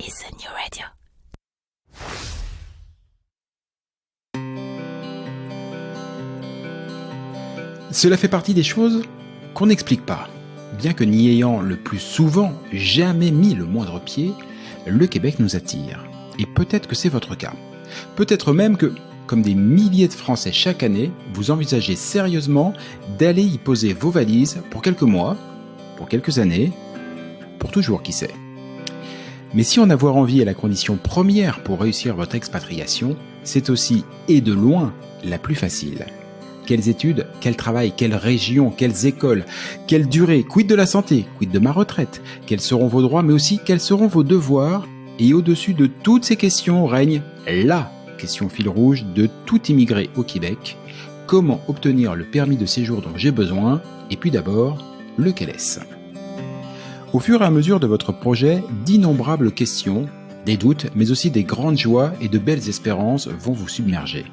is the new radio. Cela fait partie des choses qu'on n'explique pas. Bien que n'y ayant le plus souvent jamais mis le moindre pied, le Québec nous attire. Et peut-être que c'est votre cas. Peut-être même que, comme des milliers de Français chaque année, vous envisagez sérieusement d'aller y poser vos valises pour quelques mois, pour quelques années, pour toujours, qui sait. Mais si en avoir envie est la condition première pour réussir votre expatriation, c'est aussi, et de loin, la plus facile. Quelles études, quel travail, quelle région, quelles écoles, quelle durée, quid de la santé, quid de ma retraite, quels seront vos droits, mais aussi quels seront vos devoirs. Et au-dessus de toutes ces questions règne la question fil rouge de tout immigré au Québec. Comment obtenir le permis de séjour dont j'ai besoin? Et puis d'abord, lequel est-ce? Au fur et à mesure de votre projet, d'innombrables questions, des doutes, mais aussi des grandes joies et de belles espérances vont vous submerger.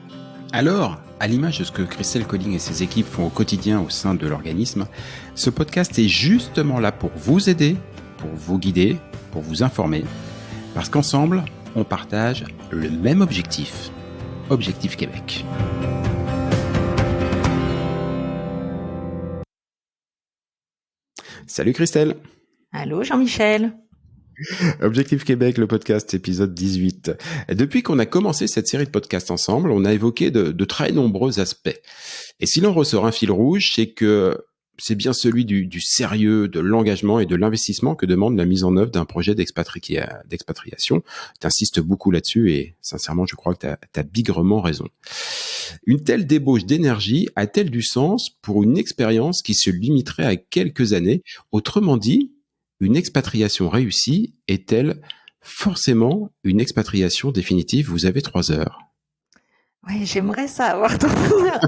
Alors, à l'image de ce que Christelle Colling et ses équipes font au quotidien au sein de l'organisme, ce podcast est justement là pour vous aider, pour vous guider, pour vous informer, parce qu'ensemble, on partage le même objectif, Objectif Québec. Salut Christelle. Allô Jean-Michel. Objectif Québec, le podcast, épisode 18. Depuis qu'on a commencé cette série de podcasts ensemble, on a évoqué de très nombreux aspects. Et si l'on ressort un fil rouge, c'est que c'est bien celui du sérieux, de l'engagement et de l'investissement que demande la mise en œuvre d'un projet d'expatriation. T'insistes beaucoup là-dessus et sincèrement, je crois que t'as bigrement raison. Une telle débauche d'énergie a-t-elle du sens pour une expérience qui se limiterait à quelques années? Autrement dit, une expatriation réussie est-elle forcément une expatriation définitive? Vous avez 3 heures. Oui, j'aimerais ça avoir ton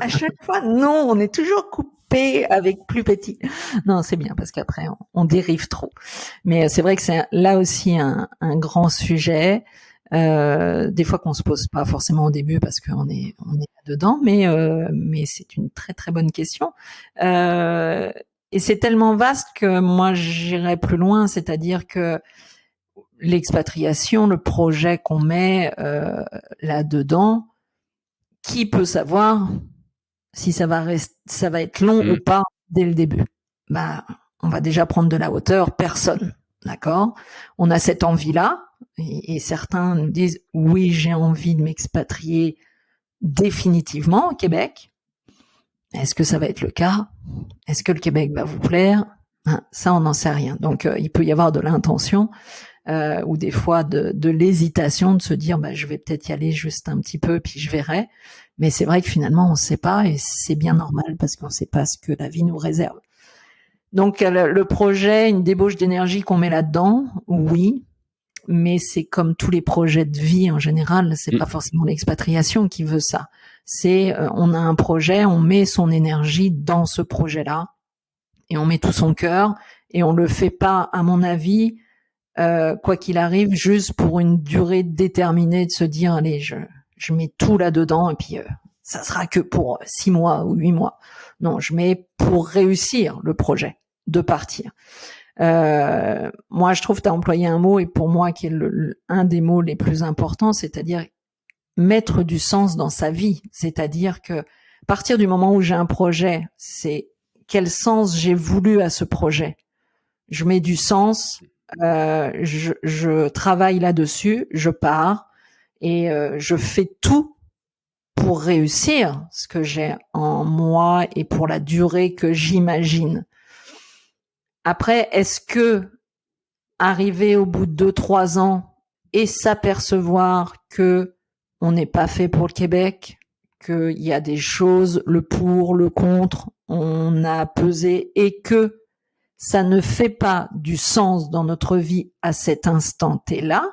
à chaque fois. Non, on est toujours coupé avec plus petit. Non, c'est bien parce qu'après on dérive trop. Mais c'est vrai que c'est là aussi un grand sujet. Des fois qu'on se pose pas forcément au début parce qu'on est là-dedans, mais c'est une très très bonne question. Et c'est tellement vaste que moi j'irais plus loin, c'est-à-dire que l'expatriation, le projet qu'on met là-dedans, qui peut savoir si ça va être long ou pas dès le début? Bah, on va déjà prendre de la hauteur, personne, d'accord? On a cette envie-là, et certains nous disent oui, j'ai envie de m'expatrier définitivement au Québec. Est-ce que ça va être le cas? Est-ce que le Québec va vous plaire? Ça, on n'en sait rien. Donc, il peut y avoir de l'intention ou des fois de l'hésitation de se dire je vais peut-être y aller juste un petit peu puis je verrai. Mais c'est vrai que finalement, on ne sait pas et c'est bien normal parce qu'on ne sait pas ce que la vie nous réserve. Donc, le projet, une débauche d'énergie qu'on met là-dedans, oui. Mais c'est comme tous les projets de vie en général, c'est pas forcément l'expatriation qui veut ça. C'est on a un projet, on met son énergie dans ce projet-là et on met tout son cœur et on le fait pas, à mon avis, quoi qu'il arrive, juste pour une durée déterminée de se dire allez, je mets tout là-dedans et puis ça sera que pour 6 mois ou 8 mois. Non, je mets pour réussir le projet de partir. Moi, je trouve que tu as employé un mot et pour moi qui est un des mots les plus importants, c'est-à-dire mettre du sens dans sa vie. C'est-à-dire que à partir du moment où j'ai un projet, c'est quel sens j'ai voulu à ce projet. Je mets du sens, je travaille là-dessus, je pars et je fais tout pour réussir ce que j'ai en moi et pour la durée que j'imagine. Après, est-ce que arriver au bout de 2-3 ans et s'apercevoir que on n'est pas fait pour le Québec, qu'il y a des choses, le pour, le contre, on a pesé et que ça ne fait pas du sens dans notre vie à cet instant T-là,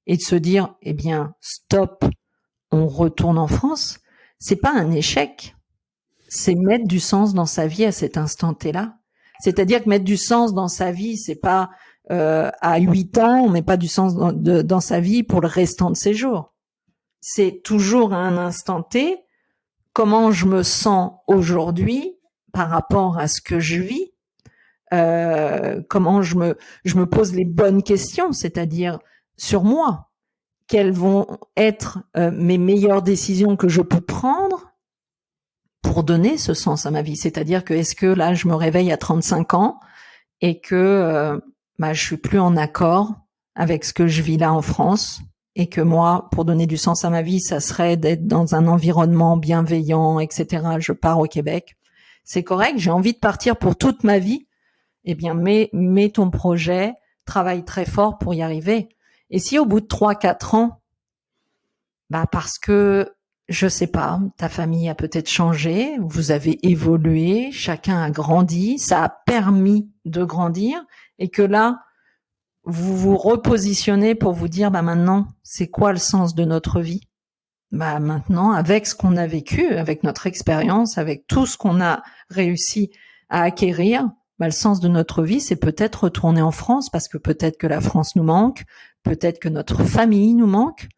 et de se dire, eh bien, stop, on retourne en France, c'est pas un échec, c'est mettre du sens dans sa vie à cet instant T-là. C'est-à-dire que mettre du sens dans sa vie, c'est pas à 8 ans, on met pas du sens dans sa vie pour le restant de ses jours. C'est toujours à un instant T, comment je me sens aujourd'hui par rapport à ce que je vis, comment je me pose les bonnes questions, c'est-à-dire sur moi. Quelles vont être mes meilleures décisions que je peux prendre pour donner ce sens à ma vie. C'est-à-dire que est-ce que là, je me réveille à 35 ans et que je suis plus en accord avec ce que je vis là en France, et que moi, pour donner du sens à ma vie, ça serait d'être dans un environnement bienveillant, etc. Je pars au Québec. C'est correct, j'ai envie de partir pour toute ma vie. Eh bien, mets ton projet, travaille très fort pour y arriver. Et si au bout de 3-4 ans, parce que, je sais pas, ta famille a peut-être changé, vous avez évolué, chacun a grandi, ça a permis de grandir, et que là, vous vous repositionnez pour vous dire, maintenant, c'est quoi le sens de notre vie? Maintenant, avec ce qu'on a vécu, avec notre expérience, avec tout ce qu'on a réussi à acquérir, le sens de notre vie, c'est peut-être retourner en France, parce que peut-être que la France nous manque, peut-être que notre famille nous manque.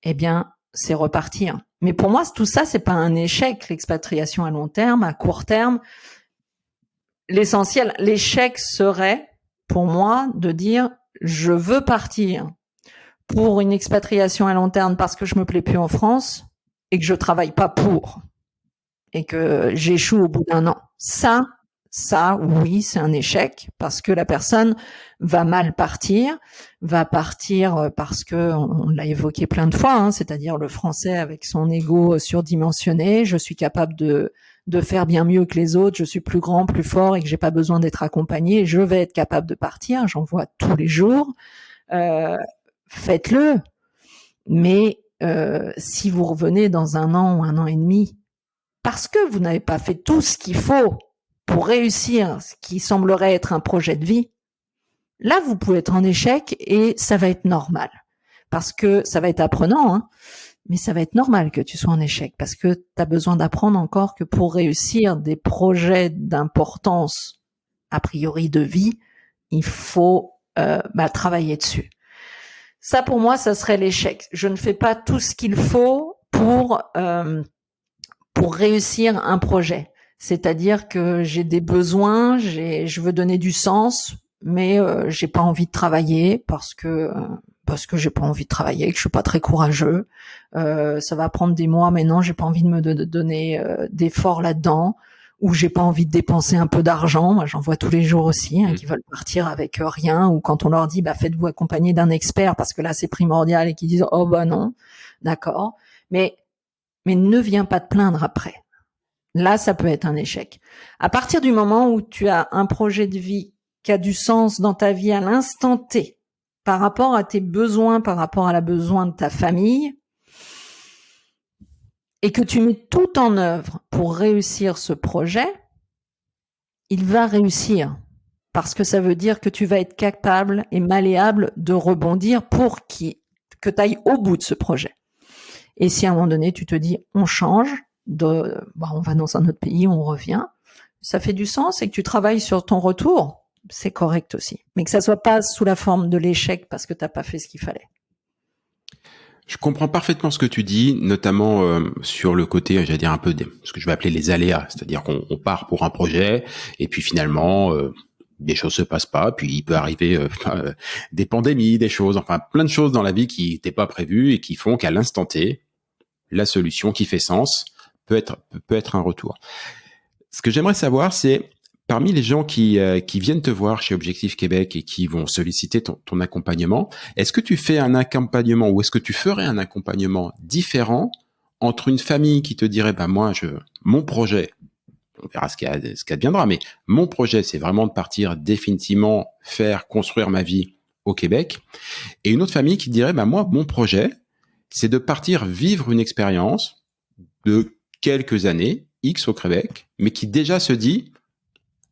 Eh bien, c'est repartir. Mais pour moi, tout ça, c'est pas un échec, l'expatriation à long terme, à court terme. L'essentiel, l'échec serait, pour moi, de dire, je veux partir pour une expatriation à long terme parce que je me plais plus en France et que je travaille pas pour et que j'échoue au bout d'un an. Ça, oui, c'est un échec parce que la personne va mal partir, parce que on l'a évoqué plein de fois, c'est-à-dire le français avec son ego surdimensionné. Je suis capable de faire bien mieux que les autres. Je suis plus grand, plus fort et que j'ai pas besoin d'être accompagné. Je vais être capable de partir. J'en vois tous les jours. Faites-le. Mais si vous revenez dans 1 an ou 1 an et demi, parce que vous n'avez pas fait tout ce qu'il faut pour réussir ce qui semblerait être un projet de vie, là, vous pouvez être en échec et ça va être normal. Parce que ça va être apprenant, mais ça va être normal que tu sois en échec parce que tu as besoin d'apprendre encore que pour réussir des projets d'importance, a priori de vie, il faut travailler dessus. Ça, pour moi, ça serait l'échec. Je ne fais pas tout ce qu'il faut pour réussir un projet. C'est-à-dire que j'ai des besoins, je veux donner du sens, mais j'ai pas envie de travailler parce que j'ai pas envie de travailler, que je suis pas très courageux. Ça va prendre des mois, mais non, j'ai pas envie de me donner d'efforts là-dedans, ou j'ai pas envie de dépenser un peu d'argent. Moi, j'en vois tous les jours aussi qui veulent partir avec rien, ou quand on leur dit faites-vous accompagner d'un expert parce que là c'est primordial, et qui disent non, d'accord, mais ne viens pas te plaindre après. Là, ça peut être un échec. À partir du moment où tu as un projet de vie qui a du sens dans ta vie à l'instant T, par rapport à tes besoins, par rapport à la besoin de ta famille, et que tu mets tout en œuvre pour réussir ce projet, il va réussir. Parce que ça veut dire que tu vas être capable et malléable de rebondir pour que tu ailles au bout de ce projet. Et si à un moment donné, tu te dis, on change, on va dans un autre pays, on revient, ça fait du sens, et que tu travailles sur ton retour, c'est correct aussi. Mais que ça soit pas sous la forme de l'échec parce que t'as pas fait ce qu'il fallait. Je comprends parfaitement ce que tu dis, notamment sur le côté, j'allais dire un peu ce que je vais appeler les aléas, c'est-à-dire qu'on part pour un projet et puis finalement des choses se passent pas, puis il peut arriver des pandémies, des choses, enfin plein de choses dans la vie qui n'étaient pas prévues et qui font qu'à l'instant T, la solution qui fait sens peut être un retour. Ce que j'aimerais savoir, c'est parmi les gens qui viennent te voir chez Objectif Québec et qui vont solliciter ton accompagnement, est-ce que tu fais un accompagnement, ou est-ce que tu ferais un accompagnement différent entre une famille qui te dirait moi mon projet, on verra ce qui adviendra, mais mon projet c'est vraiment de partir définitivement faire construire ma vie au Québec, et une autre famille qui dirait moi mon projet c'est de partir vivre une expérience de quelques années X au Québec, mais qui déjà se dit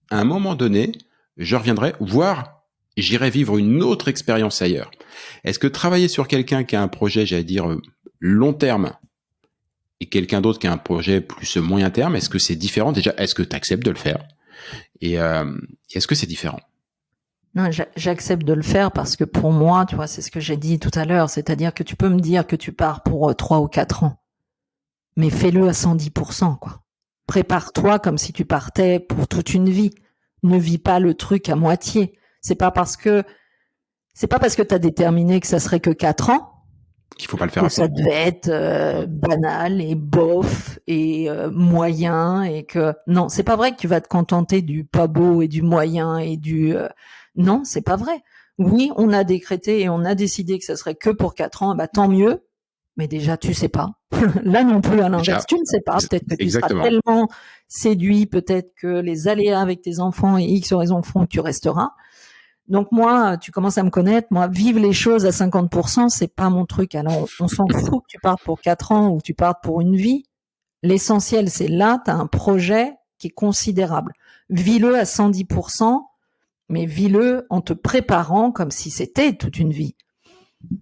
à un moment donné, je reviendrai, voire j'irai vivre une autre expérience ailleurs. Est-ce que travailler sur quelqu'un qui a un projet, j'allais dire, long terme, et quelqu'un d'autre qui a un projet plus moyen terme, est-ce que c'est différent? Déjà, est-ce que tu acceptes de le faire? Et est-ce que c'est différent? Non, j'accepte de le faire parce que pour moi, tu vois, c'est ce que j'ai dit tout à l'heure, c'est-à-dire que tu peux me dire que tu pars pour 3 ou 4 ans, mais fais-le à 110%, quoi. Prépare-toi comme si tu partais pour toute une vie. Ne vis pas le truc à moitié. C'est pas parce que C'est pas parce que tu as déterminé que ça serait que 4 ans qu'il faut pas le faire. Que ça devait être banal et bof et moyen et que non, c'est pas vrai que tu vas te contenter du pas beau et du moyen et du non, c'est pas vrai. Oui, on a décrété et on a décidé que ça serait que pour 4 ans, bah tant mieux. Mais déjà, tu sais pas. Là non plus, à l'inverse, tu ne sais pas. Peut-être que tu seras tellement séduit, peut-être que les aléas avec tes enfants et X raisons font que tu resteras. Donc moi, tu commences à me connaître, moi, vivre les choses à 50%, c'est pas mon truc. Alors, on s'en fout que tu partes pour 4 ans ou que tu partes pour une vie. L'essentiel, c'est là, tu as un projet qui est considérable. Vis-le à 110%, mais vis-le en te préparant comme si c'était toute une vie.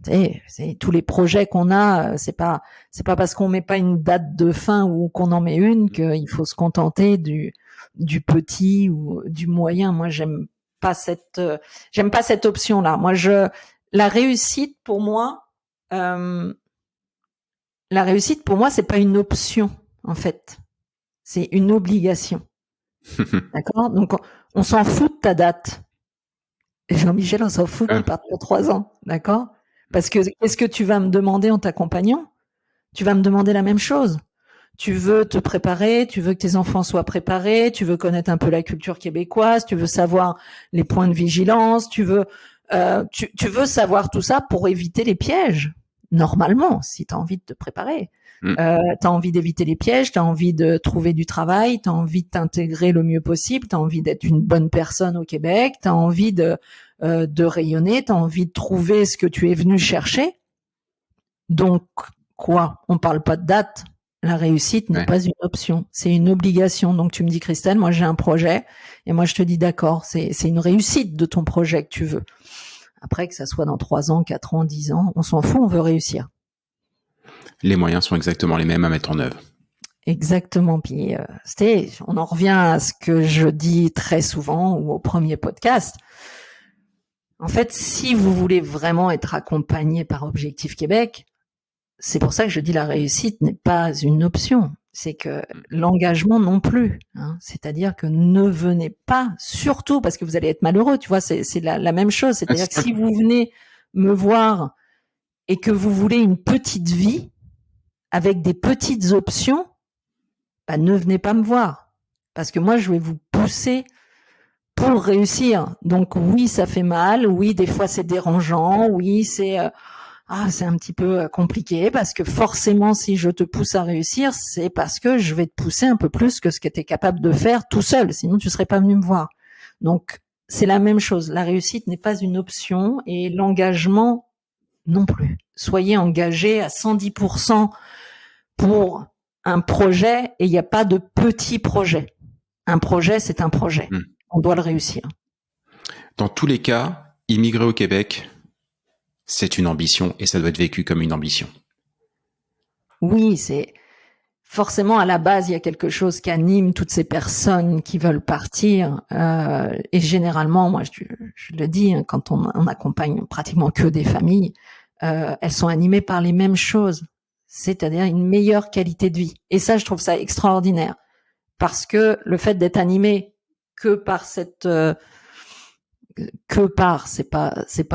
C'est tous les projets qu'on a, c'est pas parce qu'on met pas une date de fin ou qu'on en met une qu'il faut se contenter du petit ou du moyen. Moi, j'aime pas cette option là. Moi, la réussite pour moi, c'est pas une option en fait, c'est une obligation. D'accord? Donc on s'en fout de ta date. Jean-Michel, on s'en fout qu'il parte pour 3 ans, d'accord? Parce que qu'est-ce que tu vas me demander en t'accompagnant? Tu vas me demander la même chose. Tu veux te préparer, tu veux que tes enfants soient préparés, tu veux connaître un peu la culture québécoise, tu veux savoir les points de vigilance, tu veux savoir tout ça pour éviter les pièges. Normalement, si tu as envie de te préparer. Tu as envie d'éviter les pièges, tu as envie de trouver du travail, tu as envie de t'intégrer le mieux possible, tu as envie d'être une bonne personne au Québec, tu as envie de rayonner, tu as envie de trouver ce que tu es venu chercher. Donc, quoi? On parle pas de date. La réussite n'est pas une option, c'est une obligation. Donc tu me dis, Christelle, moi j'ai un projet, et moi je te dis d'accord, c'est une réussite de ton projet que tu veux. Après, que ça soit dans 3 ans, 4 ans, 10 ans, on s'en fout, on veut réussir. Les moyens sont exactement les mêmes à mettre en œuvre. Exactement. Puis on en revient à ce que je dis très souvent ou au premier podcast. En fait, si vous voulez vraiment être accompagné par Objectif Québec, c'est pour ça que je dis la réussite n'est pas une option. C'est que l'engagement non plus. Hein. C'est-à-dire que ne venez pas, surtout parce que vous allez être malheureux. Tu vois, c'est la même chose. C'est-à-dire que si vous venez me voir et que vous voulez une petite vie avec des petites options, bah, ne venez pas me voir. Parce que moi, je vais vous pousser pour réussir. Donc oui, ça fait mal. Oui, des fois, c'est dérangeant. Oui, c'est un petit peu compliqué parce que forcément, si je te pousse à réussir, c'est parce que je vais te pousser un peu plus que ce que tu es capable de faire tout seul. Sinon, tu serais pas venu me voir. Donc, c'est la même chose. La réussite n'est pas une option et l'engagement non plus. Soyez engagés à 110% pour un projet et il n'y a pas de petit projet. Un projet, c'est un projet. On doit le réussir. Dans tous les cas, immigrer au Québec, c'est une ambition et ça doit être vécu comme une ambition. Oui, c'est forcément à la base, il y a quelque chose qui anime toutes ces personnes qui veulent partir. Et généralement, moi, je le dis, hein, quand on accompagne pratiquement que des familles, elles sont animées par les mêmes choses, c'est-à-dire une meilleure qualité de vie. Et ça, je trouve ça extraordinaire. Parce que le fait d'être animé que par c'est pas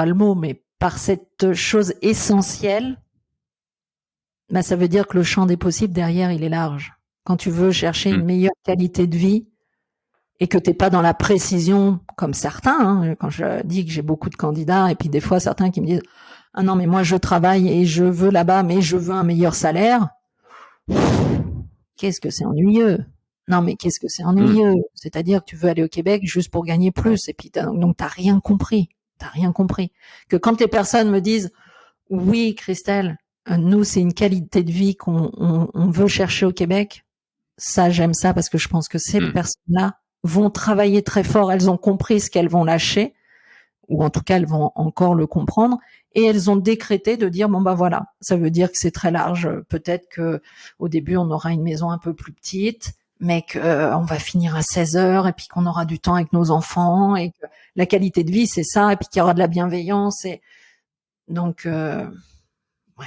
le mot, mais par cette chose essentielle, bah, ça veut dire que le champ des possibles derrière, il est large. Quand tu veux chercher une meilleure qualité de vie et que t'es pas dans la précision comme certains, hein, quand je dis que j'ai beaucoup de candidats et puis des fois certains qui me disent « Ah non, mais moi je travaille et je veux là-bas, mais je veux un meilleur salaire. » Qu'est-ce que c'est ennuyeux. Non, mais qu'est-ce que c'est ennuyeux. C'est-à-dire que tu veux aller au Québec juste pour gagner plus et puis donc t'as rien compris. T'as rien compris. Que quand les personnes me disent « Oui, Christelle, nous, c'est une qualité de vie qu'on veut chercher au Québec. » Ça, j'aime ça parce que je pense que ces personnes-là vont travailler très fort. Elles ont compris ce qu'elles vont lâcher, ou en tout cas, elles vont encore le comprendre. Et elles ont décrété de dire, bon, bah voilà, ça veut dire que c'est très large. Peut-être que au début, on aura une maison un peu plus petite, mais qu'on va finir à 16 heures et puis qu'on aura du temps avec nos enfants et que la qualité de vie, c'est ça, et puis qu'il y aura de la bienveillance. Et donc, ouais.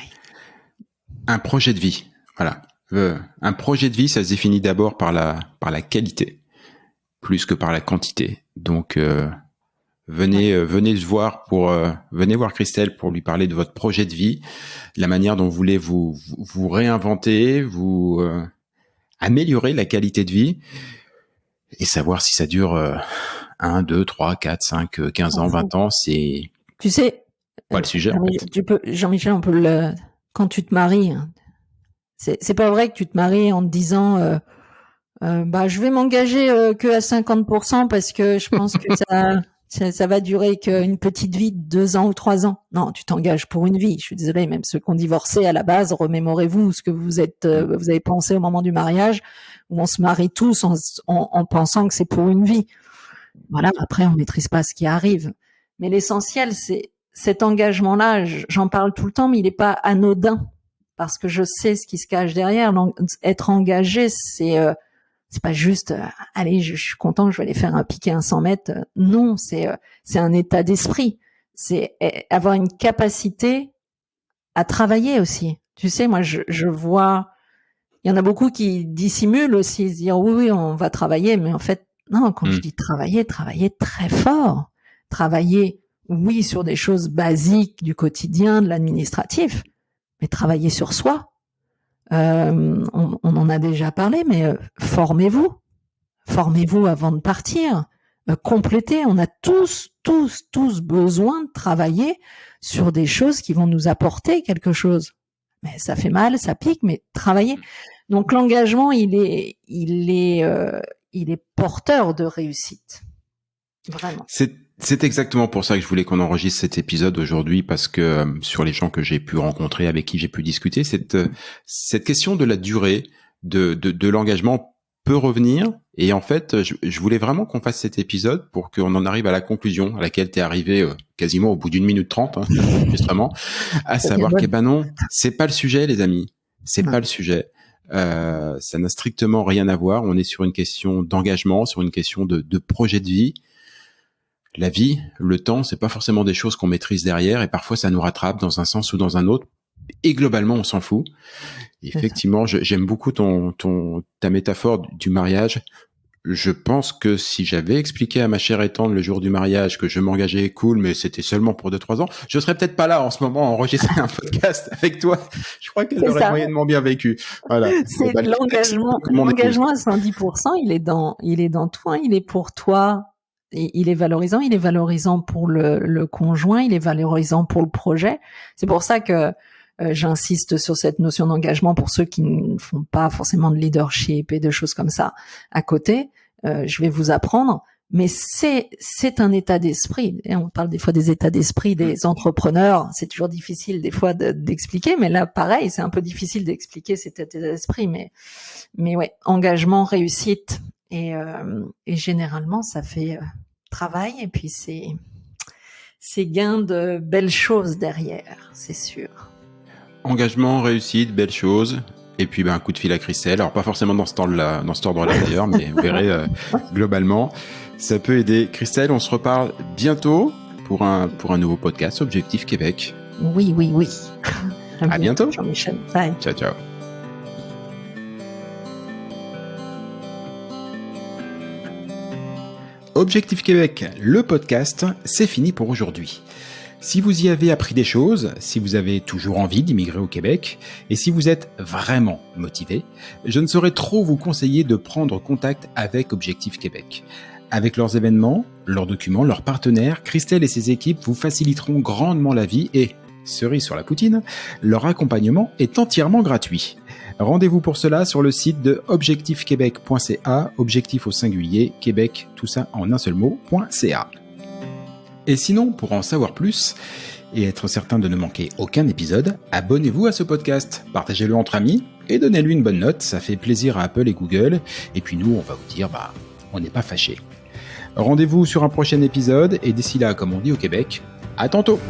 Un projet de vie, voilà. Un projet de vie, ça se définit d'abord par la qualité, plus que par la quantité. Donc, venez voir Christelle pour lui parler de votre projet de vie, la manière dont vous voulez vous réinventer, vous améliorer la qualité de vie et savoir si ça dure 1, 2, 3, 4, 5, 15 ans, 20 ans, c'est... Tu sais, pas le sujet. Jean-Michel, on peut quand tu te maries, hein, c'est pas vrai que tu te maries en te disant je vais m'engager que à 50% parce que je pense que ça va durer qu'une petite vie de 2 ans ou 3 ans. Non, tu t'engages pour une vie. Je suis désolée, même ceux qui ont divorcé à la base, remémorez-vous ce que vous avez pensé au moment du mariage, où on se marie tous en pensant que c'est pour une vie. Voilà, après on maîtrise pas ce qui arrive. Mais l'essentiel, c'est cet engagement-là, j'en parle tout le temps, mais il n'est pas anodin, parce que je sais ce qui se cache derrière. Être engagé, c'est pas juste allez, je suis content, je vais aller faire un piqué à 100 mètres. Non, c'est un état d'esprit. C'est avoir une capacité à travailler aussi. Tu sais, moi, je vois, il y en a beaucoup qui dissimulent aussi, se dire oui, on va travailler, mais en fait, non, quand je dis travailler très fort. Travailler, oui, sur des choses basiques du quotidien, de l'administratif, mais travailler sur soi. On en a déjà parlé, mais formez-vous avant de partir. Complétez. On a tous besoin de travailler sur des choses qui vont nous apporter quelque chose. Mais ça fait mal, ça pique, mais travailler. Donc l'engagement, il est porteur de réussite. Vraiment. C'est exactement pour ça que je voulais qu'on enregistre cet épisode aujourd'hui, parce que sur les gens que j'ai pu rencontrer, avec qui j'ai pu discuter, cette question de la durée de l'engagement peut revenir. Et en fait, je voulais vraiment qu'on fasse cet épisode pour qu'on en arrive à la conclusion à laquelle t'es arrivé quasiment au bout d'1 minute 30, justement, à savoir que non, c'est pas le sujet, les amis. C'est pas le sujet. Ça n'a strictement rien à voir. On est sur une question d'engagement, sur une question de projet de vie. La vie, le temps, c'est pas forcément des choses qu'on maîtrise derrière, et parfois ça nous rattrape dans un sens ou dans un autre. Et globalement, on s'en fout. Effectivement, j'aime beaucoup ta métaphore du mariage. Je pense que si j'avais expliqué à ma chère et tendre le jour du mariage que je m'engageais cool, mais c'était seulement pour 2-3 ans, je serais peut-être pas là en ce moment à enregistrer un podcast avec toi. Je crois qu'elle aurait moyennement bien vécu. Voilà. C'est l'engagement à 110%, il est dans toi, il est pour toi. Et il est valorisant pour le conjoint, il est valorisant pour le projet. C'est pour ça que j'insiste sur cette notion d'engagement pour ceux qui ne font pas forcément de leadership et de choses comme ça à côté. Je vais vous apprendre, mais c'est un état d'esprit. Et on parle des fois des états d'esprit des entrepreneurs. C'est toujours difficile des fois d'expliquer, mais là, pareil, c'est un peu difficile d'expliquer cet état d'esprit. Mais ouais, engagement, réussite. Et généralement, ça fait travail, et puis c'est gain de belles choses derrière, c'est sûr. Engagement, réussite, belles choses, et puis un coup de fil à Christelle. Alors pas forcément dans cet ordre-là d'ailleurs, mais vous verrez globalement, ça peut aider. Christelle, on se reparle bientôt pour un nouveau podcast Objectif Québec. Oui. À bientôt. Jean-Michel. Bye. Ciao. Objectif Québec, le podcast, c'est fini pour aujourd'hui. Si vous y avez appris des choses, si vous avez toujours envie d'immigrer au Québec, et si vous êtes vraiment motivé, je ne saurais trop vous conseiller de prendre contact avec Objectif Québec. Avec leurs événements, leurs documents, leurs partenaires, Christelle et ses équipes vous faciliteront grandement la vie et, cerise sur la poutine, leur accompagnement est entièrement gratuit. Rendez-vous pour cela sur le site de objectifquebec.ca, objectif au singulier, Québec, tout ça en un seul mot.ca. Et sinon, pour en savoir plus et être certain de ne manquer aucun épisode, abonnez-vous à ce podcast, partagez-le entre amis et donnez-lui une bonne note, ça fait plaisir à Apple et Google, et puis nous, on va vous dire, on n'est pas fâchés. Rendez-vous sur un prochain épisode, et d'ici là, comme on dit au Québec, à tantôt!